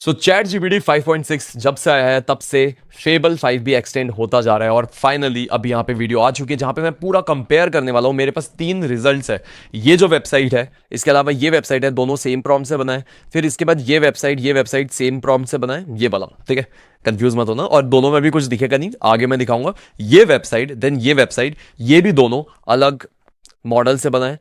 सो chat GPT 5.6 जब से आया है तब से फेबल 5 भी एक्सटेंड होता जा रहा है और फाइनली अभी यहाँ पे वीडियो आ चुकी है जहाँ पे मैं पूरा कंपेयर करने वाला हूँ। मेरे पास 3 रिजल्ट्स है। ये जो वेबसाइट है, इसके अलावा ये वेबसाइट है, दोनों सेम प्रॉम्प्ट से बना है। फिर इसके बाद ये वेबसाइट सेम प्रॉम्प्ट से बना है, ये वाला, ठीक है। कंफ्यूज मत होना, और दोनों में भी कुछ दिखेगा नहीं, आगे मैं दिखाऊंगा। ये वेबसाइट देन ये वेबसाइट, ये भी दोनों अलग मॉडल से बना है।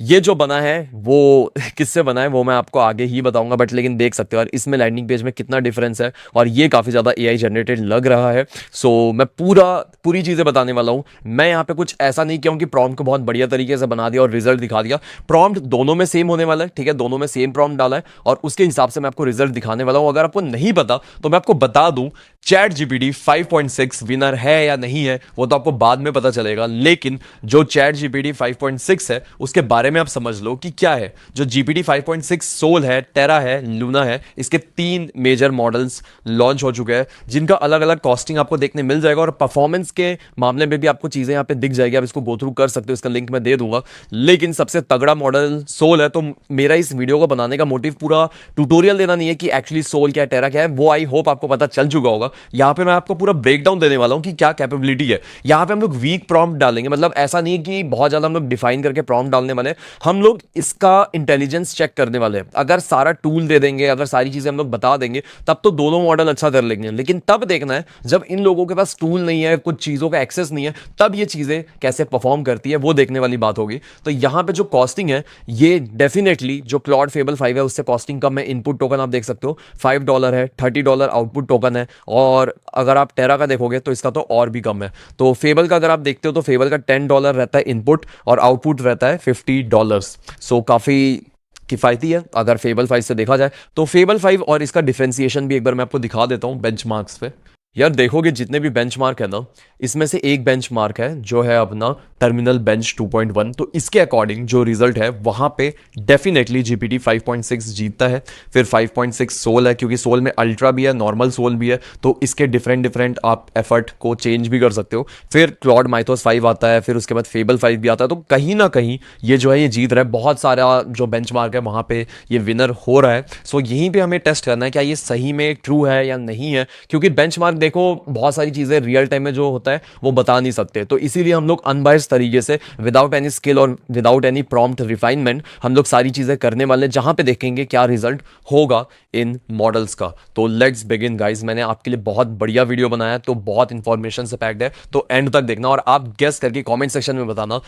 ये जो बना है वो किससे बना है वो मैं आपको आगे ही बताऊंगा, बट लेकिन देख सकते हो यार इसमें लैंडिंग पेज में कितना डिफरेंस है, और ये काफ़ी ज़्यादा एआई जनरेटेड लग रहा है। सो मैं पूरी चीज़ें बताने वाला हूँ। मैं यहाँ पे कुछ ऐसा नहीं किया हूँ कि प्रॉम्प्ट को बहुत बढ़िया तरीके से बना दिया और रिजल्ट दिखा दिया। प्रॉम्प्ट दोनों में सेम होने वाला है, ठीक है, दोनों में सेम प्रॉम्प्ट डाला है और उसके हिसाब से मैं आपको रिजल्ट दिखाने वाला हूँ। अगर आपको नहीं पता तो मैं आपको बता दूं, चैट जीपीटी 5.6 विनर है या नहीं है वो तो आपको बाद में पता चलेगा, लेकिन जो चैट जीपीटी 5.6 है उसके बारे में आप समझ लो कि क्या है। जो जीपीटी 5.6 सोल है, टेरा है, लूना है, इसके 3 मेजर मॉडल्स लॉन्च हो चुके हैं जिनका अलग अलग कॉस्टिंग आपको देखने मिल जाएगा, और परफॉर्मेंस के मामले में भी आपको चीजें यहाँ पे दिख जाएगी। आप इसको गो थ्रू कर सकते हो, इसका लिंक मैं दे दूंगा। लेकिन सबसे तगड़ा मॉडल सोल है, तो मेरा इस वीडियो को बनाने का मोटिव पूरा ट्यूटोरियल देना नहीं है कि एक्चुअली सोल क्या है, टेरा क्या है, वो आई होप आपको पता चल चुका होगा। यहाँ पे मैं आपको पूरा ब्रेकडाउन देने वाला हूँ कि क्या कैपेबिलिटी है। यहाँ पे हम लोग वीक प्रॉम्प्ट डालेंगे, मतलब ऐसा नहीं कि बहुत ज्यादा हम लोग डिफाइन करके प्रॉम्प्ट डालने वाले हैं, हम लोग इसका इंटेलिजेंस चेक करने वाले हैं। अगर सारा टूल दे देंगे, अगर सारी चीजें हम लोग बता देंगे, तब तो दोनों मॉडल अच्छा कर लेंगे। लेकिन तब देखना है जब इन लोगों के पास टूल नहीं है, कुछ चीजों का एक्सेस नहीं है, तब ये चीजें कैसे परफॉर्म करती है वो देखने वाली बात होगी। तो यहाँ पे जो कॉस्टिंग है ये डेफिनेटली जो क्लॉड फेबल 5 है उससे कॉस्टिंग कम है। इनपुट टोकन आप देख सकते हो $5 है, $30 आउटपुट टोकन है, और अगर आप टेरा का देखोगे तो इसका तो और भी कम है। तो फेबल का अगर आप देखते हो तो फेबल का $10 रहता है इनपुट और आउटपुट रहता है $50। सो काफ़ी किफ़ायती है अगर फेबल 5 से देखा जाए। तो फेबल 5 और इसका डिफ्रेंसिएशन भी एक बार मैं आपको दिखा देता हूँ बेंचमार्क्स पे। यार देखोगे जितने भी बेंचमार्क है ना, इसमें से एक बेंचमार्क है जो है अपना टर्मिनल बेंच 2.1, तो इसके अकॉर्डिंग जो रिजल्ट है वहां पे डेफिनेटली जीपीटी 5.6 जीतता है। फिर 5.6 सोल है, क्योंकि सोल में अल्ट्रा भी है, नॉर्मल सोल भी है, तो इसके डिफरेंट डिफरेंट आप एफर्ट को चेंज भी कर सकते हो। फिर क्लॉड माइथोस 5 आता है, फिर उसके बाद फेबल 5 भी आता है, तो कहीं ना कहीं ये जो है ये जीत रहा है। बहुत सारा जो बेंचमार्क है वहां पे ये विनर हो रहा है। सो यहीं पे हमें टेस्ट करना है क्या ये सही में ट्रू है या नहीं है, क्योंकि बेंचमार्क देखो बहुत सारी चीजें रियल टाइम में जो होता है वो बता नहीं सकते। तो इसीलिए हम लोग अनबायस्ड तरीके से विदाउट एनी स्किल और विदाउट एनी प्रॉम्प्ट रिफाइनमेंट हम लोग सारी चीजें करने वाले हैं, जहां पे देखेंगे क्या रिजल्ट होगा इन मॉडल्स का। तो लेट्स बिगिन गाइस। मैंने आपके लिए बहुत बढ़िया वीडियो बनाया है, तो बहुत इंफॉर्मेशन से पैक्ड है, तो एंड तक देखना और आप गेस करके कमेंट सेक्शन में बताना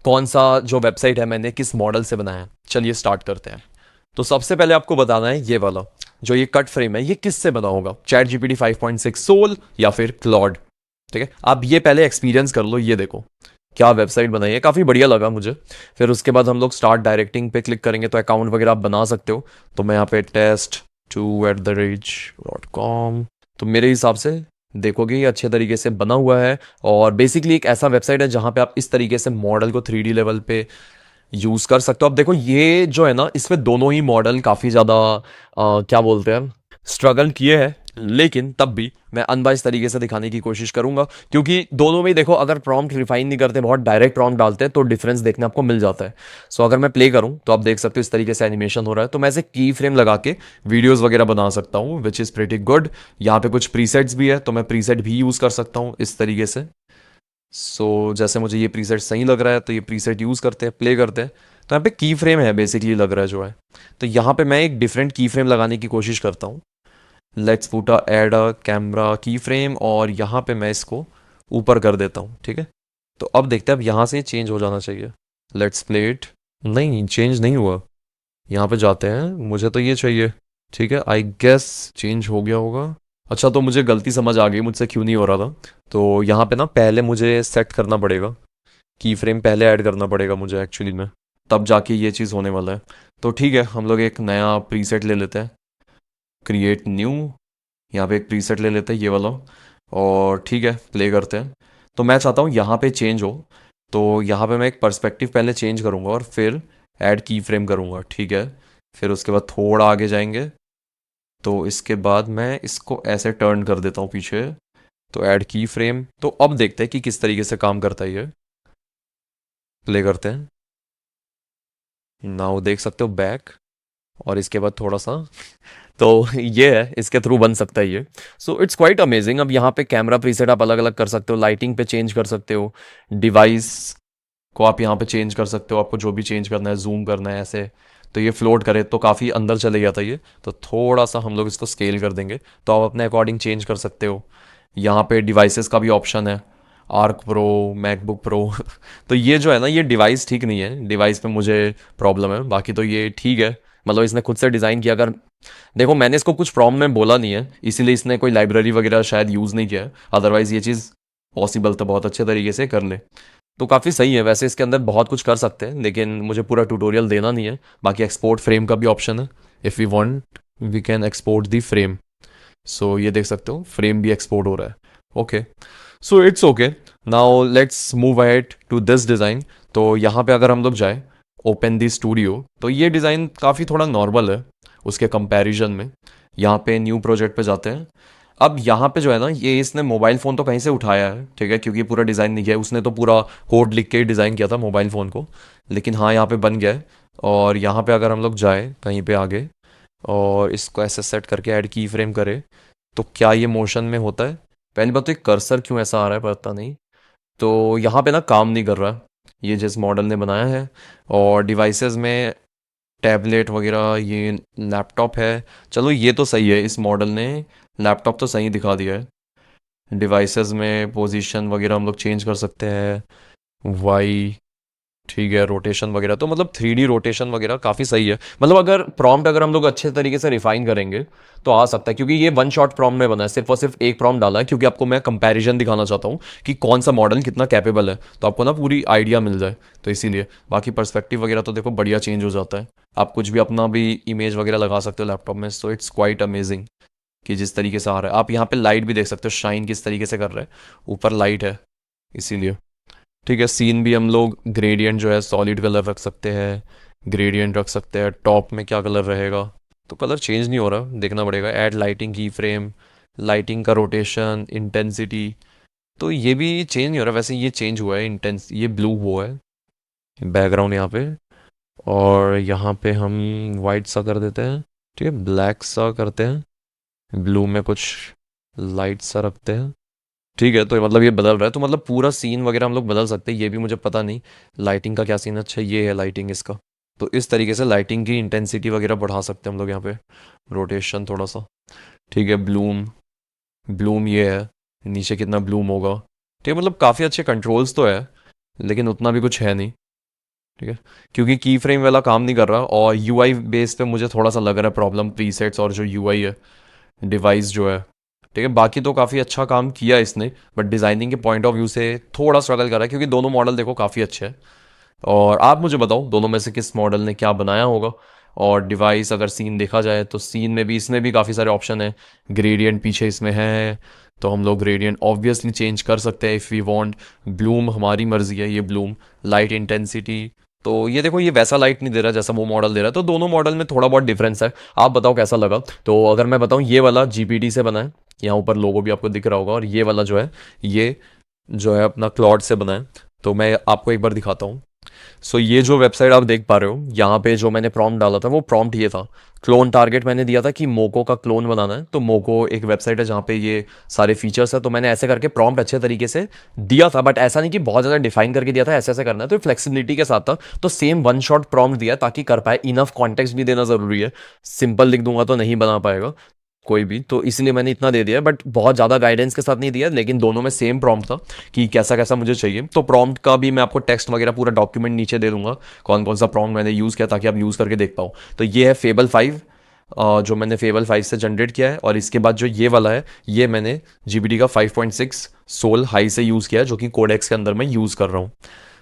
कौन सा जो वेबसाइट है मैंने किस मॉडल से बनाया है। चलिए स्टार्ट करते हैं। तो सबसे पहले आपको बताना है ये वाला जो ये कट फ्रेम है ये किससे बना होगा, चैट जीपीटी 5.6 सोल या फिर क्लॉड। ठीक है, आप ये पहले एक्सपीरियंस कर लो। ये देखो क्या वेबसाइट बनाई है, काफ़ी बढ़िया लगा मुझे। फिर उसके बाद हम लोग स्टार्ट डायरेक्टिंग पे क्लिक करेंगे तो अकाउंट वगैरह आप बना सकते हो। तो मैं यहाँ पे test2@com, तो मेरे हिसाब से देखोगे ये अच्छे तरीके से बना हुआ है, और बेसिकली एक ऐसा वेबसाइट है जहाँ पे आप इस तरीके से मॉडल को 3D लेवल पे यूज कर सकते हो। अब देखो ये जो है ना, इसमें दोनों ही मॉडल काफी ज्यादा क्या बोलते हैं स्ट्रगल किए हैं, लेकिन तब भी मैं अनबाइस तरीके से दिखाने की कोशिश करूंगा, क्योंकि दोनों में ही देखो अगर प्रॉम्प्ट रिफाइन नहीं करते, बहुत डायरेक्ट प्रॉम्प्ट डालते हैं तो डिफरेंस देखने आपको मिल जाता है। सो अगर मैं प्ले करूं तो आप देख सकते हो इस तरीके से एनिमेशन हो रहा है, तो मैं ऐसे की फ्रेम लगा के वीडियोस वगैरह बना सकता हूं, विच इज प्रीटी गुड। यहाँ पे कुछ प्रीसेट्स भी है, तो मैं प्रीसेट भी यूज कर सकता हूँ इस तरीके से। जैसे मुझे ये प्रीसेट सही लग रहा है तो ये प्रीसेट यूज करते हैं, प्ले करते हैं। तो यहाँ पे की फ्रेम है बेसिकली लग रहा है जो है, तो यहाँ पे मैं एक डिफरेंट की फ्रेम लगाने की कोशिश करता हूँ। Let's put a add a camera की फ्रेम, और यहाँ पे मैं इसको ऊपर कर देता हूँ। ठीक है, तो अब देखते हैं, अब यहाँ से चेंज हो जाना चाहिए। Let's play it. नहीं, चेंज नहीं हुआ। यहाँ पे जाते हैं, मुझे तो ये चाहिए। ठीक है, आई गेस चेंज हो गया होगा। अच्छा, तो मुझे गलती समझ आ गई, मुझसे क्यों नहीं हो रहा था। तो यहाँ पे ना पहले मुझे सेट करना पड़ेगा, की फ्रेम पहले ऐड करना पड़ेगा मुझे एक्चुअली में, तब जाके ये चीज़ होने वाला है। तो ठीक है, हम लोग एक नया प्रीसेट ले लेते हैं, क्रिएट न्यू। यहाँ पे एक प्रीसेट ले लेते हैं ये वाला, और ठीक है प्ले करते हैं। तो मैं चाहता हूँ यहाँ पे चेंज हो, तो यहाँ पे मैं एक पर्सपेक्टिव पहले चेंज करूँगा और फिर ऐड की फ्रेम करूँगा। ठीक है, फिर उसके बाद थोड़ा आगे जाएंगे, तो इसके बाद मैं इसको ऐसे टर्न कर देता हूँ पीछे, तो ऐड की फ्रेम। तो अब देखते हैं कि किस तरीके से काम करता है ये। प्ले करते हैं। नाउ देख सकते हो बैक, और इसके बाद थोड़ा सा, तो ये है, इसके थ्रू बन सकता है ये। So it's quite amazing. अब यहाँ पे कैमरा प्रीसेट आप अलग अलग कर सकते हो, लाइटिंग पे चेंज कर सकते हो, डिवाइस को आप यहाँ पे चेंज कर सकते हो, आपको जो भी चेंज करना है, जूम करना है ऐसे। तो ये फ्लोट करे तो काफ़ी अंदर चले गया था ये, तो थोड़ा सा हम लोग इसको स्केल कर देंगे, तो आप अपने अकॉर्डिंग चेंज कर सकते हो। यहाँ पे डिवाइसेस का भी ऑप्शन है, आर्क प्रो, मैकबुक प्रो। तो ये जो है ना, ये डिवाइस ठीक नहीं है, डिवाइस पे मुझे प्रॉब्लम है, बाकी तो ये ठीक है। मतलब इसने खुद से डिज़ाइन किया। अगर देखो, मैंने इसको कुछ प्रॉम्प्ट में बोला नहीं है, इसीलिए इसने कोई लाइब्रेरी वगैरह शायद यूज़ नहीं किया है, अदरवाइज़ ये चीज़ पॉसिबल था बहुत अच्छे तरीके से कर ले। तो काफ़ी सही है वैसे, इसके अंदर बहुत कुछ कर सकते हैं, लेकिन मुझे पूरा ट्यूटोरियल देना नहीं है। बाकी एक्सपोर्ट फ्रेम का भी ऑप्शन है, if we want we can export the frame. So ये देख सकते हो, फ्रेम भी एक्सपोर्ट हो रहा है। Okay, so it's okay. Now let's move ahead to this design. तो यहाँ पे अगर हम लोग जाए ओपन दी स्टूडियो, तो ये डिज़ाइन काफ़ी थोड़ा नॉर्मल है उसके कंपैरिजन में। यहाँ पे न्यू प्रोजेक्ट पे जाते हैं। अब यहाँ पे जो है ना, ये इसने मोबाइल फ़ोन तो कहीं से उठाया है, ठीक है, क्योंकि पूरा डिज़ाइन नहीं किया है उसने, तो पूरा कोड लिख के ही डिज़ाइन किया था मोबाइल फ़ोन को। लेकिन हाँ, यहाँ पे बन गया है। और यहाँ पे अगर हम लोग जाए कहीं पे आगे और इसको ऐसे सेट करके ऐड की फ्रेम करे, तो क्या ये मोशन में होता है? पहली बात तो ये कर्सर क्यों ऐसा आ रहा है पता नहीं। तो यहाँ पे ना काम नहीं कर रहा ये जिस मॉडल ने बनाया है। और डिवाइसेस में टैबलेट वगैरह, ये लैपटॉप है, चलो ये तो सही है, इस मॉडल ने लैपटॉप तो सही दिखा दिया है। डिवाइसेस में पोजीशन वगैरह हम लोग चेंज कर सकते हैं, वाई, ठीक है, रोटेशन वगैरह, तो मतलब 3D रोटेशन वगैरह काफ़ी सही है। मतलब अगर प्रॉम्प्ट अगर हम लोग अच्छे तरीके से रिफाइन करेंगे तो आ सकता है, क्योंकि ये वन शॉट प्रॉम्प्ट में बना है, सिर्फ और सिर्फ एक प्रॉम्प्ट डाला है, क्योंकि आपको मैं कंपैरिजन दिखाना चाहता हूँ कि कौन सा मॉडल कितना कैपेबल है, तो आपको ना पूरी आइडिया मिल जाए, तो इसीलिए। बाकी पर्सपेक्टिव वगैरह तो देखो बढ़िया चेंज हो जाता है, आप कुछ भी अपना भी इमेज वगैरह लगा सकते हो लैपटॉप में। सो इट्स क्वाइट अमेजिंग कि जिस तरीके से आ रहा है। आप यहाँ पे लाइट भी देख सकते हो, शाइन किस तरीके से कर रहा है, ऊपर लाइट है इसीलिए। ठीक है, सीन भी हम लोग ग्रेडियंट जो है सॉलिड कलर रख सकते हैं, ग्रेडियंट रख सकते हैं। टॉप में क्या कलर रहेगा, तो कलर चेंज नहीं हो रहा, देखना पड़ेगा। ऐड लाइटिंग की फ्रेम, लाइटिंग का रोटेशन, इंटेंसिटी, तो ये भी चेंज नहीं हो रहा। वैसे ये चेंज हुआ है, इंटेंस ये ब्लू हुआ है बैकग्राउंड यहाँ पे। और यहाँ पे हम वाइट सा कर देते हैं, ठीक है, ब्लैक सा करते हैं, ब्लू में कुछ लाइट सा रखते हैं। ठीक है, तो मतलब ये बदल रहा है, तो मतलब पूरा सीन वगैरह हम लोग बदल सकते हैं, ये भी मुझे पता नहीं लाइटिंग का क्या सीन है। अच्छा, ये है लाइटिंग इसका, तो इस तरीके से लाइटिंग की इंटेंसिटी वगैरह बढ़ा सकते हैं हम लोग यहाँ पे, रोटेशन थोड़ा सा। ठीक है, ब्लूम, ब्लूम ये है, नीचे कितना ब्लूम होगा। ठीक है, मतलब काफ़ी अच्छे कंट्रोल्स तो है, लेकिन उतना भी कुछ है नहीं। ठीक है, क्योंकि की फ्रेम वाला काम नहीं कर रहा, और यूआई बेस पे मुझे थोड़ा सा लग रहा है प्रॉब्लम, प्रीसेट्स और जो यूआई है, डिवाइस जो है। ठीक है, बाकी तो काफ़ी अच्छा काम किया इसने, बट डिज़ाइनिंग के पॉइंट ऑफ व्यू से थोड़ा स्ट्रगल कर रहा है, क्योंकि दोनों मॉडल देखो काफ़ी अच्छे हैं। और आप मुझे बताओ दोनों में से किस मॉडल ने क्या बनाया होगा। और डिवाइस अगर सीन देखा जाए तो सीन में भी इसमें भी काफ़ी सारे ऑप्शन है, ग्रेडियंट पीछे इसमें है, तो हम लोग ग्रेडियंट ऑब्वियसली चेंज कर सकते हैं इफ़ वी वांट। ब्लूम हमारी मर्जी है, ये ब्लूम, लाइट इंटेंसिटी, तो ये देखो ये वैसा लाइट नहीं दे रहा जैसा वो मॉडल दे रहा है, तो दोनों मॉडल में थोड़ा बहुत डिफरेंस है। आप बताओ कैसा लगा। तो अगर मैं बताऊं, ये वाला जीपीटी से बना है, यहाँ ऊपर लोगो भी आपको दिख रहा होगा, और ये वाला जो है, ये जो है अपना क्लॉड से बना है। तो मैं आपको एक बार दिखाता हूँ। सो ये जो वेबसाइट आप देख पा रहे हो, यहाँ पे जो मैंने प्रॉम्प्ट डाला था वो प्रॉम्प्ट ये था, क्लोन टारगेट मैंने दिया था कि मोको का क्लोन बनाना है। तो मोको एक वेबसाइट है जहाँ पे ये सारे फीचर्स है, तो मैंने ऐसे करके प्रॉम्प्ट अच्छे तरीके से दिया था, बट ऐसा नहीं कि बहुत ज़्यादा डिफाइन करके दिया था ऐसे ऐसे करना है, तो फ्लेक्सिबिलिटी के साथ था। तो सेम वन शॉट प्रॉम्प्ट दिया ताकि कर पाए, इनफ कॉन्टेक्स्ट भी देना ज़रूरी है, सिंपल लिख दूंगा तो नहीं बना पाएगा कोई भी, तो इसलिए मैंने इतना दे दिया, बट बहुत ज़्यादा गाइडेंस के साथ नहीं दिया, लेकिन दोनों में सेम प्रॉम्प्ट था कि कैसा कैसा मुझे चाहिए। तो प्रॉम्प्ट का भी मैं आपको टेक्स्ट वगैरह पूरा डॉक्यूमेंट नीचे दे दूंगा, कौन कौन सा प्रॉम्प्ट मैंने यूज़ किया, ताकि आप यूज़ करके देख पाओ। तो ये है फेबल 5, जो मैंने फेबल 5 से जनरेट किया है, और इसके बाद जो ये वाला है, ये मैंने जीपीटी का 5.6 सोल हाई से यूज़ किया है, जो कि कोडेक्स के अंदर मैं यूज़ कर रहा हूँ।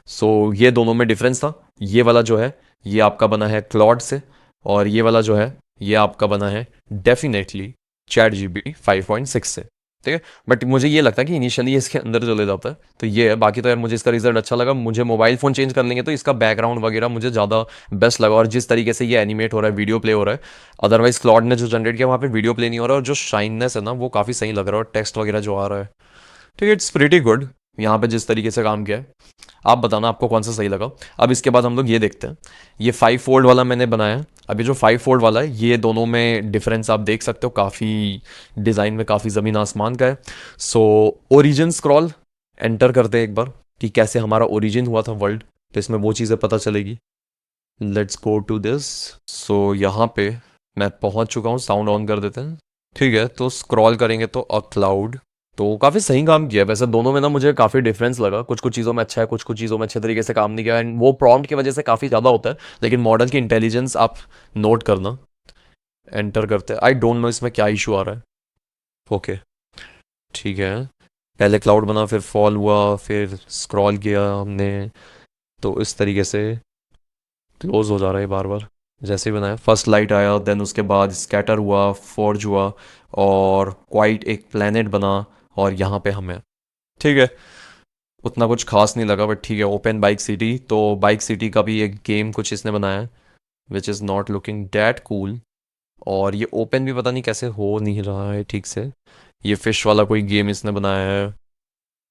सो ये दोनों में डिफरेंस था। ये वाला जो है ये आपका बना है क्लॉड से, और ये वाला जो है ये आपका बना है डेफिनेटली चैट जीपीटी 5.6 से। ठीक है, बट मुझे ये लगता है कि इनिशियली इसके अंदर चले जाता है, तो ये है। बाकी तो यार मुझे इसका रिजल्ट अच्छा लगा। मुझे मोबाइल फ़ोन चेंज कर लेंगे तो इसका बैकग्राउंड वगैरह मुझे ज़्यादा बेस्ट लगा, और जिस तरीके से ये एनिमेट हो रहा है, वीडियो प्ले हो रहा है, अदरवाइज क्लॉड ने जो जनरेट किया वहाँ पे वीडियो प्ले नहीं हो रहा है, और जो शाइननेस है ना वो काफ़ी सही लग रहा है, और टेक्स्ट वगैरह जो आ रहा है, ठीक है, इट्स प्रीटी गुड यहाँ पे जिस तरीके से काम किया है। आप बताना आपको कौन सा सही लगा। अब इसके बाद हम लोग ये देखते हैं, ये 5 फोल्ड वाला मैंने बनाया है। अब ये जो 5 फोल्ड वाला है, ये दोनों में डिफरेंस आप देख सकते हो, काफ़ी डिज़ाइन में काफ़ी ज़मीन आसमान का है। सो ओरिजिन स्क्रॉल एंटर करते हैं एक बार कि कैसे हमारा ओरिजिन हुआ था वर्ल्ड, तो इसमें वो चीज़ें पता चलेगी। Let's go to this. So यहाँ पे मैं पहुँच चुका हूँ, साउंड ऑन कर देते हैं। ठीक है, तो स्क्रॉल करेंगे तो अ क्लाउड, तो काफ़ी सही काम किया है वैसे दोनों में ना, मुझे काफ़ी डिफरेंस लगा। कुछ कुछ चीज़ों में अच्छा है, कुछ कुछ चीज़ों में अच्छे तरीके से काम नहीं किया, एंड वो प्रॉम्प्ट की वजह से काफ़ी ज़्यादा होता है। लेकिन मॉडल की इंटेलिजेंस आप नोट करना। एंटर करते, आई डोंट नो इसमें क्या इशू आ रहा है। ओके ठीक है, पहले क्लाउड बना, फिर फॉल हुआ, फिर स्क्रॉल किया हमने, तो इस तरीके से क्लोज हो जा रहा है बार बार। जैसे ही बनाया फर्स्ट लाइट आया, देन उसके बाद स्कैटर हुआ, फॉर्ज हुआ, और क्वाइट एक प्लेनेट बना, और यहाँ पे हमें, ठीक है, उतना कुछ खास नहीं लगा, बट ठीक है। ओपन बाइक सिटी, तो बाइक सिटी का भी एक गेम कुछ इसने बनाया है, which is not looking that cool. और ये ओपन भी पता नहीं कैसे हो नहीं रहा है ठीक से। ये फिश वाला कोई गेम इसने बनाया है,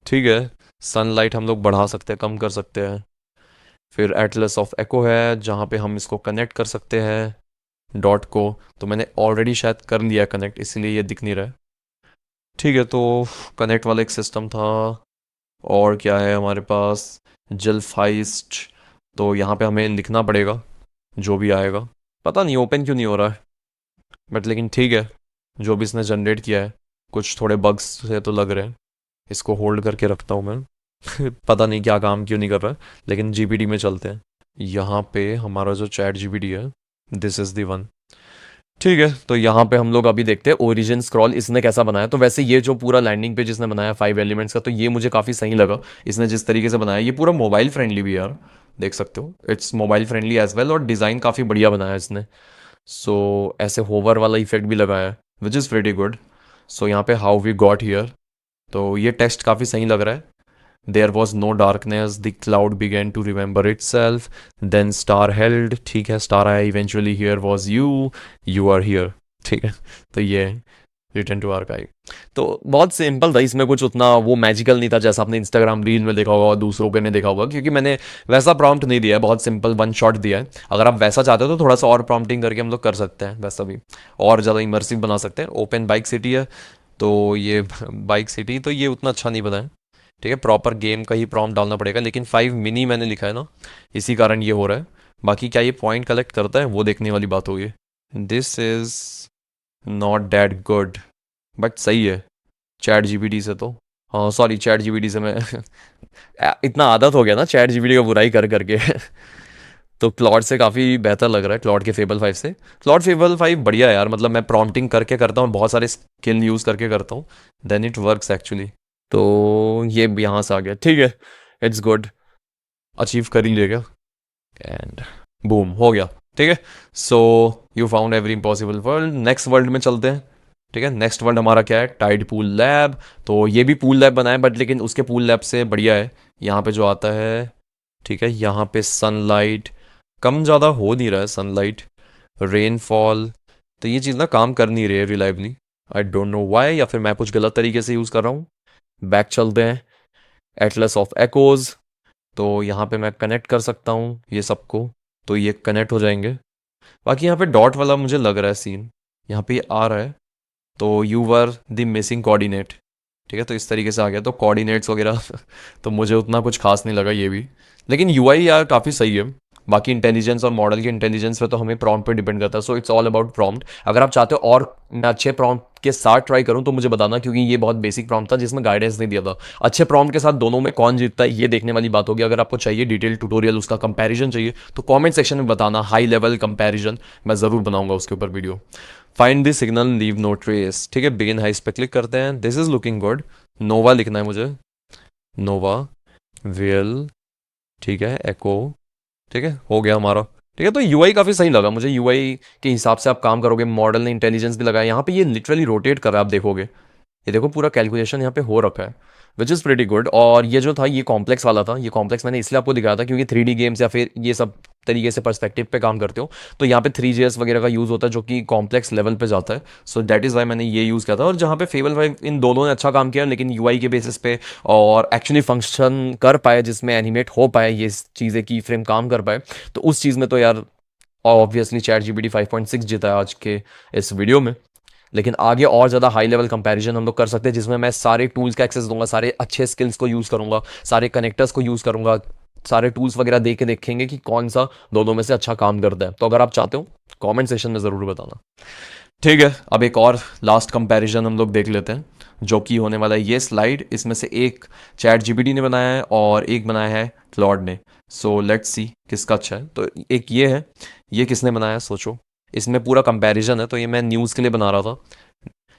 ठीक है। सनलाइट हम लोग बढ़ा सकते हैं, कम कर सकते हैं। फिर एटलस ऑफ एको है, जहाँ पे हम इसको कनेक्ट कर सकते हैं डॉट को, तो मैंने ऑलरेडी शायद कर लिया कनेक्ट, इसीलिए ये दिख नहीं रहा है। ठीक है, तो कनेक्ट वाला एक सिस्टम था। और क्या है हमारे पास, जलफाइस्ट, तो यहाँ पे हमें लिखना पड़ेगा जो भी आएगा। पता नहीं ओपन क्यों नहीं हो रहा है, बट लेकिन ठीक है, जो भी इसने जनरेट किया है, कुछ थोड़े बग्स से तो लग रहे हैं। इसको होल्ड करके रखता हूँ मैं। पता नहीं क्या काम क्यों नहीं कर रहा है, लेकिन जीपीटी में चलते हैं। यहाँ पे हमारा जो चैट जीपीटी है, दिस इज़ दी वन। ठीक है, तो यहाँ पे हम लोग अभी देखते हैं ओरिजिन स्क्रॉल इसने कैसा बनाया। तो वैसे ये जो पूरा लैंडिंग पेज इसने बनाया 5 एलिमेंट्स का, तो ये मुझे काफ़ी सही लगा। इसने जिस तरीके से बनाया, ये पूरा मोबाइल फ्रेंडली भी यार, देख सकते हो, it's mobile friendly as well, और डिज़ाइन काफ़ी बढ़िया बनाया इसने। सो ऐसे होवर वाला इफेक्ट भी लगाया है, विच इज़ वेरी गुड। सो यहाँ पे हाउ वी गॉट हियर, तो ये टेक्स्ट काफ़ी सही लग रहा है। There was no darkness, the cloud began to remember itself, then star held, ठीक है, स्टार आया eventually, here was you, you are here, ठीक है। तो ये रिटर्न टू आर्काइव, तो बहुत सिंपल था, इसमें कुछ उतना वो मैजिकल नहीं था जैसा आपने इंस्टाग्राम रील में देखा होगा और दूसरों पे नहीं देखा होगा, क्योंकि मैंने वैसा प्रॉम्प्ट नहीं दिया है, बहुत सिंपल वन शॉट दिया है। अगर आप वैसा चाहते हो तो थोड़ा सा और प्रॉम्प्टिंग करके हम लोग कर सकते हैं, वैसा भी और ज़्यादा इमर्सिव बना सकते हैं। ओपन बाइक सिटी है, तो ये बाइक सिटी, तो ये उतना अच्छा नहीं बनाया, ठीक है, प्रॉपर गेम का ही प्रॉम्प्ट डालना पड़ेगा। लेकिन 5 मिनी मैंने लिखा है ना, इसी कारण ये हो रहा है। बाकी क्या ये पॉइंट कलेक्ट करता है वो देखने वाली बात होगी। This is not that good, but सही है चैट जीपीटी से तो। हाँ सॉरी, चैट जीपीटी से मैं इतना आदत हो गया ना चैट जीपीटी का बुराई कर करके। तो क्लॉड से काफ़ी बेहतर लग रहा है, क्लॉड के फेबल 5 से। क्लॉड फेबल 5 बढ़िया है यार, मतलब मैं प्रॉम्प्टिंग करके करता हूँ, बहुत सारे स्किल यूज़ करके करता हूँ, देन इट वर्क्स एक्चुअली। तो ये यहाँ से आ गया, ठीक है, इट्स गुड, अचीव कर ही लेगा, एंड बूम हो गया, ठीक है। So you found every impossible world, next world में चलते हैं। ठीक है, नेक्स्ट वर्ल्ड हमारा क्या है, टाइड पूल लैब। तो ये भी पूल लैब बनाया, बट लेकिन उसके पूल लैब से बढ़िया है यहाँ पे जो आता है। ठीक है, यहाँ पे सनलाइट कम ज़्यादा हो नहीं रहा है, सनलाइट, रेनफॉल, तो ये चीज़ ना काम कर नहीं रही है reliably, I don't know why, या फिर मैं कुछ गलत तरीके से यूज़ कर रहा हूँ। बैक चलते हैं, एटलस ऑफ एकोज, तो यहाँ पे मैं कनेक्ट कर सकता हूँ ये सबको, तो ये कनेक्ट हो जाएंगे। बाकी यहाँ पे डॉट वाला मुझे लग रहा है सीन, यहाँ पे आ रहा है, तो you were the missing coordinate, ठीक है, तो इस तरीके से आ गया, तो कोऑर्डिनेट्स वगैरह तो मुझे उतना कुछ खास नहीं लगा ये भी, लेकिन यूआई यार काफ़ी सही है। बाकी इंटेलिजेंस और मॉडल की इंटेलिजेंस पे तो हमें प्रॉम्प्ट पे डिपेंड करता है, so it's all about prompt. अगर आप चाहते हो और मैं अच्छे प्रॉम्प्ट के साथ ट्राई करूं तो मुझे बताना, क्योंकि ये बहुत बेसिक प्रॉम्प्ट था जिसमें गाइडेंस नहीं दिया था। अच्छे प्रॉम्प्ट के साथ दोनों में कौन जीतता है ये देखने वाली बात होगी। अगर आपको चाहिए डिटेल ट्यूटोरियल, उसका कंपैरिजन चाहिए, तो कमेंट सेक्शन में बताना, हाई लेवल कंपैरिजन मैं ज़रूर बनाऊंगा उसके ऊपर video. Find this signal, leave no trace, ठीक है, बिगिन हाइस पे क्लिक करते हैं, this is looking good. Nova लिखना है मुझे, नोवा वेल, ठीक है, एको, ठीक है, हो गया हमारा। ठीक है, तो यूआई काफ़ी सही लगा मुझे, यूआई के हिसाब से आप काम करोगे। मॉडल ने इंटेलिजेंस भी लगाया, यहाँ पे ये लिटरली रोटेट कर रहा है, आप देखोगे, ये देखो पूरा कैलकुलेशन यहाँ पे हो रखा है। Which is pretty good. और ये जो था ये कॉम्प्लेक्स वाला था, ये कॉम्प्लेक्स मैंने इसलिए आपको दिखाया था क्योंकि 3D गेम्स या फिर ये सब तरीके से पर्सपेक्टिव पे काम करते हो तो यहाँ पे 3GS वगैरह का यूज़ होता है जो कि कॉम्प्लेक्स लेवल पे जाता है। सो दैट इज़ वाई मैंने ये यूज़ किया था। और जहाँ पे फेबल 5 इन दोनों ने अच्छा काम किया लेकिन UI के बेसिस पे और एक्चुअली फंक्शन कर पाए जिसमें एनिमेट हो पाए ये चीज़ें की फ्रेम काम कर पाए, तो उस चीज़ में तो यार ऑब्वियसली चैट जीपीटी 5.6 जीता है आज के इस वीडियो में। लेकिन आगे और ज़्यादा हाई लेवल कंपैरिजन हम लोग कर सकते हैं जिसमें मैं सारे टूल्स का एक्सेस दूंगा, सारे अच्छे स्किल्स को यूज़ करूंगा, सारे कनेक्टर्स को यूज़ करूंगा, सारे टूल्स वगैरह दे के देखेंगे कि कौन सा दोनों में से अच्छा काम करता है। तो अगर आप चाहते हो कमेंट सेशन में ज़रूर बताना। ठीक है, अब एक और लास्ट कंपैरिजन हम लोग देख लेते हैं जो कि होने वाला है ये स्लाइड। इसमें से एक चैट जीपीटी ने बनाया है और एक बनाया है क्लॉड ने। सो लेट्स सी किसका अच्छा है। तो एक ये है, ये किसने बनाया है सोचो। इसमें पूरा कंपैरिजन है तो ये मैं न्यूज़ के लिए बना रहा था।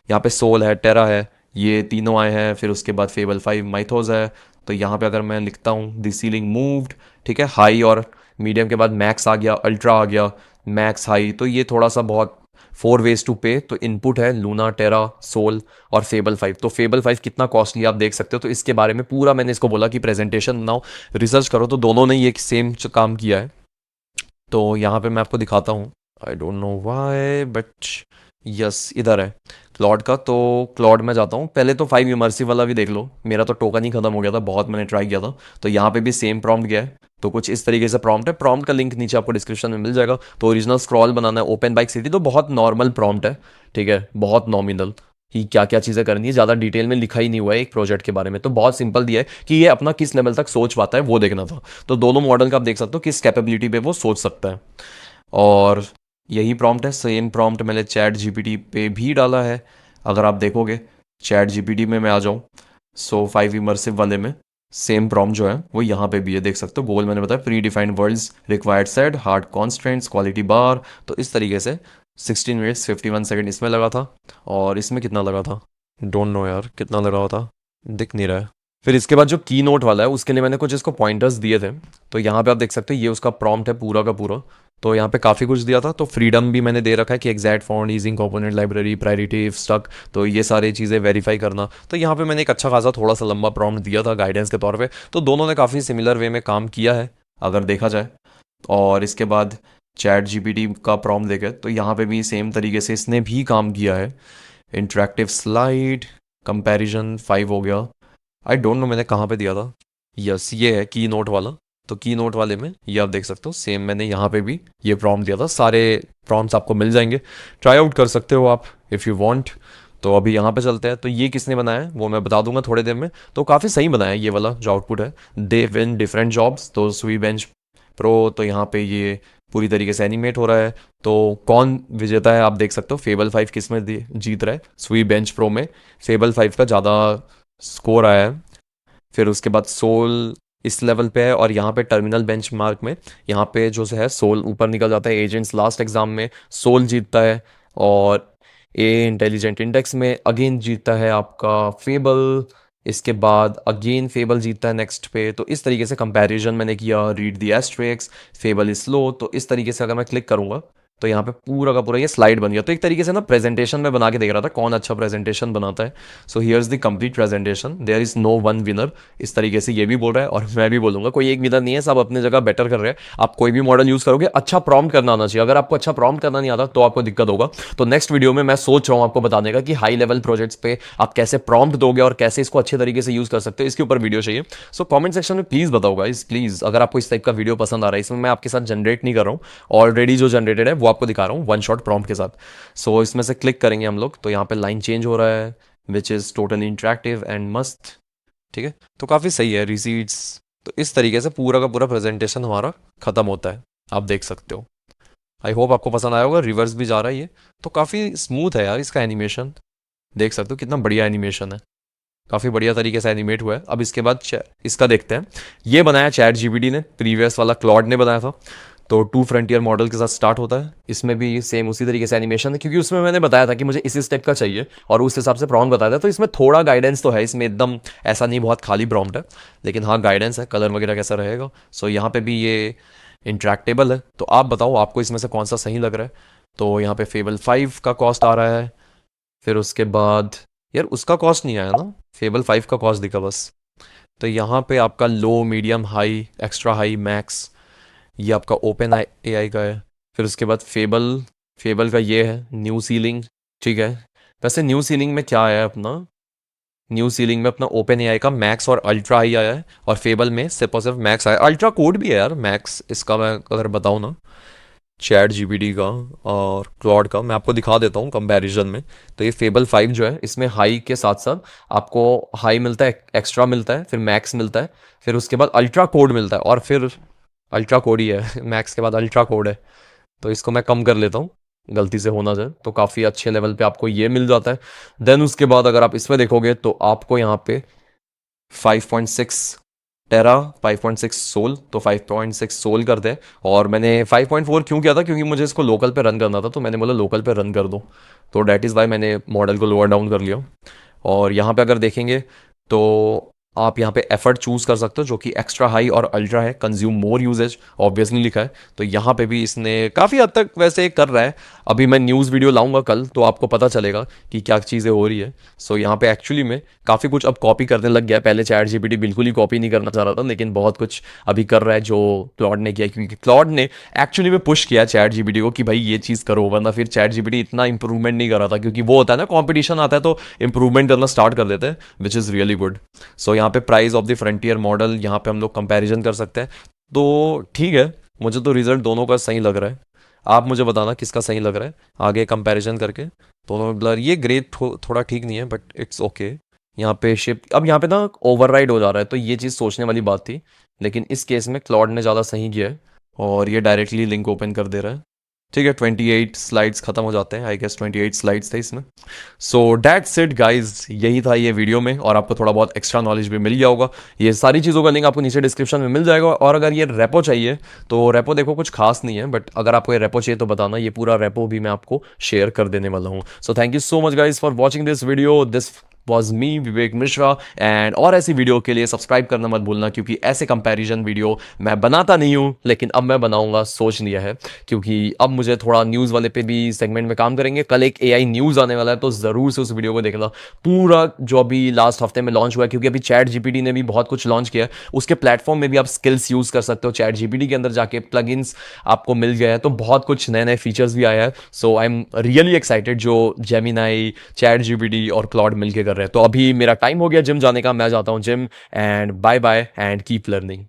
यहाँ पे सोल है, टेरा है, ये तीनों आए हैं। फिर उसके बाद फेबल 5 माइथोस है। तो यहाँ पे अगर मैं लिखता हूँ द सीलिंग मूव्ड, ठीक है, हाई और मीडियम के बाद मैक्स आ गया, अल्ट्रा आ गया, मैक्स हाई। तो ये थोड़ा सा बहुत 4 ways टू पे। तो इनपुट है लूना, टेरा, सोल और फेबल 5। तो फेबल 5 कितना कॉस्टली आप देख सकते हो। तो इसके बारे में पूरा मैंने इसको बोला कि प्रेजेंटेशन बनाओ, रिसर्च करो। तो दोनों ने ये सेम काम किया है। तो यहाँ पे मैं आपको दिखाता हूँ, I don't know why but yes इधर है क्लॉड का। तो क्लॉड में जाता हूँ, पहले तो 5 इमर्सिव वाला भी देख लो। मेरा तो टोकन ही खत्म हो गया था, बहुत मैंने ट्राई किया था। तो यहाँ पे भी सेम प्रॉम्प्ट गया है। तो कुछ इस तरीके से प्रॉम्प्ट है। प्रॉम्प्ट का लिंक नीचे आपको डिस्क्रिप्शन में मिल जाएगा। तो ओरिजिनल स्क्रॉल बनाना है, ओपन बाइक सिटी, तो बहुत नॉर्मल प्रॉम्प्ट है, ठीक है, बहुत नॉमिनल कि क्या क्या चीज़ें करनी है, ज़्यादा डिटेल में लिखा ही नहीं हुआ है एक प्रोजेक्ट के बारे में। तो बहुत सिंपल दिया है कि ये अपना किस लेवल तक सोच पाता है वो देखना था। तो दोनों मॉडल का आप देख सकते हो किस कैपेबिलिटी पे वो सोच सकता है। और यही प्रॉम्प्ट है, सेम प्रॉम्प्ट मैंने चैट जीपीटी पे भी डाला है। अगर आप देखोगे चैट जीपीटी में मैं आ जाऊँ, सो 5 इमर्सिव वाले में सेम प्रॉम्प्ट जो है वो यहाँ पे भी है, देख सकते हो। गोल मैंने बताया pre defined worlds required set, hard constants, quality bar. तो इस तरीके से 16 मिनट्स 51 सेकंड इसमें लगा था। और इसमें कितना लगा था डोंट नो यार, कितना लगा हुआ था दिख नहीं रहा है। फिर इसके बाद जो की नोट वाला है उसके लिए मैंने कुछ इसको पॉइंटर्स दिए थे। तो यहाँ पे आप देख सकते हो ये उसका प्रॉम्प्ट है पूरा का पूरा। तो यहाँ पे काफ़ी कुछ दिया था। तो फ्रीडम भी मैंने दे रखा है कि exact font, easing component library, priority, stuck, तो ये सारी चीज़ें वेरीफाई करना। तो यहाँ पे मैंने एक अच्छा खासा थोड़ा सा लंबा प्रॉम्प्ट दिया था गाइडेंस के तौर पे। तो दोनों ने काफ़ी सिमिलर वे में काम किया है अगर देखा जाए। और इसके बाद चैट जीपीटी का प्रॉम्प्ट देखे तो यहाँ पे भी सेम तरीके से इसने भी काम किया है। इंटरेक्टिव स्लाइड कंपैरिजन 5 हो गया। आई डोंट नो मैंने कहाँ पे दिया था। यस ये है की नोट वाला। तो की नोट वाले में ये आप देख सकते हो सेम मैंने यहाँ पे भी ये प्रॉम्प्ट दिया था। सारे प्रॉम्प्ट्स आपको मिल जाएंगे, ट्राई आउट कर सकते हो आप इफ़ यू वांट। तो अभी यहाँ पे चलते हैं। तो ये किसने बनाया है वो मैं बता दूंगा थोड़ी देर में। तो काफ़ी सही बनाया है ये वाला जो आउटपुट है। दे विन डिफरेंट जॉब्स, तो स्वी बेंच प्रो। तो यहाँ पे ये पूरी तरीके से एनिमेट हो रहा है। तो कौन विजेता है आप देख सकते हो। फेबल 5 किस में जीत रहा है, स्वी बेंच प्रो में फेबल 5 का ज़्यादा स्कोर आया है। फिर उसके बाद सोल इस लेवल पे है। और यहाँ पे टर्मिनल बेंचमार्क में यहाँ पे जो है सोल ऊपर निकल जाता है। एजेंट्स लास्ट एग्जाम में सोल जीतता है। और ए इंटेलिजेंट इंडेक्स में अगेन जीतता है आपका फेबल। इसके बाद अगेन फेबल जीतता है नेक्स्ट पे। तो इस तरीके से कंपैरिजन मैंने किया। Read the asterisks, fable is slow. तो इस तरीके से अगर मैं क्लिक करूंगा तो यहाँ पे पूरा का पूरा ये स्लाइड बन गया। तो एक तरीके से ना प्रेजेंटेशन में बना के देख रहा था कौन अच्छा प्रेजेंटेशन बनाता है। So here's the complete presentation, there is no one winner. इस तरीके से ये भी बोल रहा है और मैं भी बोलूंगा कोई एक विनर नहीं है, सब अपने जगह बेटर कर रहे हैं। आप कोई भी मॉडल यूज करोगे अच्छा प्रॉम्प्ट करना आना चाहिए। अगर आपको अच्छा प्रॉम्प्ट करना नहीं आता तो आपको दिक्कत होगा। तो नेक्स्ट वीडियो में मैं सोच रहा हूँ आपको बताने का कि हाई लेवल प्रोजेक्ट्स पे आप कैसे प्रॉम्प्ट दोगे और कैसे इसको अच्छे तरीके से यूज कर सकते हो, इसके ऊपर वीडियो चाहिए। सो कमेंट सेक्शन में प्लीज बताओ गाइस, प्लीज अगर आपको इस टाइप का वीडियो पसंद आ रहा है। इसमें मैं आपके साथ जनरेट नहीं कर रहा हूँ, ऑलरेडी जो जनरेटेड है वो आपको दिखा रहा हूँ वन शॉट प्रॉम्प्ट के साथ। सो इसमें से क्लिक करेंगे हम लोग तो यहाँ पे लाइन चेंज हो रहा है which is totally interactive and मस्त, ठीक है। तो काफ़ी सही है रिसीट्स। तो इस तरीके से पूरा का पूरा प्रेजेंटेशन हमारा खत्म होता है, आप देख सकते हो। आई होप आपको पसंद आया होगा। रिवर्स भी जा रहा है ये, तो काफ़ी स्मूथ है यार इसका एनिमेशन। देख सकते हो कितना बढ़िया एनिमेशन है, काफ़ी बढ़िया तरीके से एनिमेट हुआ है। अब इसके बाद इसका देखते हैं। ये बनाया चैट जीपीटी ने, प्रीवियस वाला क्लॉड ने बनाया था। तो 2 फ्रंटियर मॉडल के साथ स्टार्ट होता है। इसमें भी सेम उसी तरीके से एनिमेशन है क्योंकि उसमें मैंने बताया था कि मुझे इसी स्टेप का चाहिए और उस हिसाब से प्रॉम्प्ट बताया था। तो इसमें थोड़ा गाइडेंस तो है, इसमें एकदम ऐसा नहीं बहुत खाली प्रॉम्प्ट है, लेकिन हाँ गाइडेंस है कलर वगैरह कैसा रहेगा। सो यहाँ पे भी ये इंट्रैक्टेबल है। तो आप बताओ आपको इसमें से कौन सा सही लग रहा है। तो यहाँ पे फेबल 5 का कॉस्ट आ रहा है। फिर उसके बाद यार उसका कॉस्ट नहीं आया ना, फेबल 5 का कॉस्ट दिखा बस। तो यहाँ पे आपका low, medium, high, extra high, max, ये आपका ओपन एआई का है। फिर उसके बाद फेबल, फेबल का ये है न्यू सीलिंग, ठीक है। वैसे न्यू सीलिंग में क्या आया अपना, न्यू सीलिंग में अपना ओपन एआई का मैक्स और अल्ट्रा ही आया है, और फेबल में सिर्फ और सिर्फ मैक्स आया। अल्ट्रा कोड भी है यार मैक्स इसका, मैं अगर बताऊँ ना, चैट जीपीटी का और क्लॉड का मैं आपको दिखा देता हूँ कंपैरिजन में। तो ये फेबल 5 जो है, इसमें हाई के साथ साथ आपको हाई मिलता है, एक्स्ट्रा मिलता है, फिर मैक्स मिलता है, फिर उसके बाद अल्ट्रा कोड मिलता है, और फिर अल्ट्रा कोड ही है मैक्स के बाद अल्ट्रा कोड है। तो इसको मैं कम कर लेता हूँ, गलती से होना जाए, तो काफ़ी अच्छे लेवल पे आपको ये मिल जाता है। देन उसके बाद अगर आप इसमें देखोगे तो आपको यहाँ पे 5.6 टेरा, 5.6 सोल, तो 5.6 सोल कर दे। और मैंने 5.4 क्यों किया था, क्योंकि मुझे इसको लोकल पे रन करना था, तो मैंने बोला लोकल पे रन कर दो, तो डैट इज़ वाई मैंने मॉडल को लोअर डाउन कर लिया। और यहाँ पे अगर देखेंगे तो आप यहाँ पे एफर्ट चूज कर सकते हो, जो कि एक्स्ट्रा हाई और अल्ट्रा है, कंज्यूम मोर यूजेज ऑब्वियसली लिखा है। तो यहाँ पे भी इसने काफ़ी हद तक वैसे कर रहा है। अभी मैं न्यूज़ वीडियो लाऊंगा कल, तो आपको पता चलेगा कि क्या चीज़ें हो रही है। सो यहाँ पे एक्चुअली में काफ़ी कुछ अब कॉपी करने लग गया है। पहले चैट जीपीटी बिल्कुल ही कॉपी नहीं करना चाह रहा था, लेकिन बहुत कुछ अभी कर रहा है जो क्लॉड ने किया, क्योंकि क्लॉड ने एक्चुअली में पुश किया चैट जीपीटी को कि भाई ये चीज़ करो, वरना फिर चैट जीपीटी इतना इंप्रूवमेंट नहीं कर रहा था। क्योंकि वो होता है ना, कॉम्पिटिशन आता है तो इंप्रूवमेंट करना स्टार्ट कर देते हैं, विच इज़ रियली गुड। सो यहाँ पे price of the frontier model, यहाँ पे हम लोग कंपैरिजन कर सकते हैं। तो ठीक है, मुझे तो रिजल्ट दोनों का सही लग रहा है। आप मुझे बताना किसका सही लग रहा है आगे कंपैरिजन करके। दोनों ब्लर, ये ग्रे थोड़ा ठीक नहीं है, बट इट्स ओके। यहाँ पे शिप, अब यहाँ पे ना ओवरराइड हो जा रहा है, तो ये चीज़ सोचने वाली बात थी, लेकिन इस केस में क्लॉड ने ज़्यादा सही किया है, और ये डायरेक्टली लिंक ओपन कर दे रहा है। ठीक है, 28 स्लाइड्स खत्म हो जाते हैं, आई गेस 28 स्लाइड्स थे इसमें। सो दैट्स इट गाइज, यही था ये वीडियो में, और आपको थोड़ा बहुत एक्स्ट्रा नॉलेज भी मिल गया होगा। ये सारी चीज़ों का लिंक आपको नीचे डिस्क्रिप्शन में मिल जाएगा। और अगर ये रेपो चाहिए तो रेपो देखो कुछ खास नहीं है, बट अगर आपको ये रेपो चाहिए तो बताना, ये पूरा रेपो भी मैं आपको शेयर कर देने वाला हूँ। So thank you so much guys for watching this video. This was me Vivek Mishra, and और ऐसी वीडियो के लिए सब्सक्राइब करना मत भूलना, क्योंकि ऐसे कंपैरिजन वीडियो मैं बनाता नहीं हूँ, लेकिन अब मैं बनाऊंगा, सोच लिया है। क्योंकि अब मुझे थोड़ा न्यूज़ वाले पे भी सेगमेंट में काम करेंगे। कल एक एआई न्यूज़ आने वाला है, तो ज़रूर से उस वीडियो को देखना पूरा, जो अभी लास्ट हफ्ते में लॉन्च हुआ है। क्योंकि अभी चैट जीपीटी ने भी बहुत कुछ लॉन्च किया है, उसके प्लेटफॉर्म में भी आप स्किल्स यूज़ कर सकते हो। चैट जीपीटी के अंदर जाके प्लगइन्स आपको मिल गया है, तो बहुत कुछ नए नए फीचर्स भी आया है। सो आई एम रियली एक्साइटेड, जो जेमिनाई, चैट जीपीटी और क्लॉड मिलके कर रहे हैं। तो अभी मेरा टाइम हो गया जिम जाने का, मैं जाता हूँ gym, and bye bye and keep learning.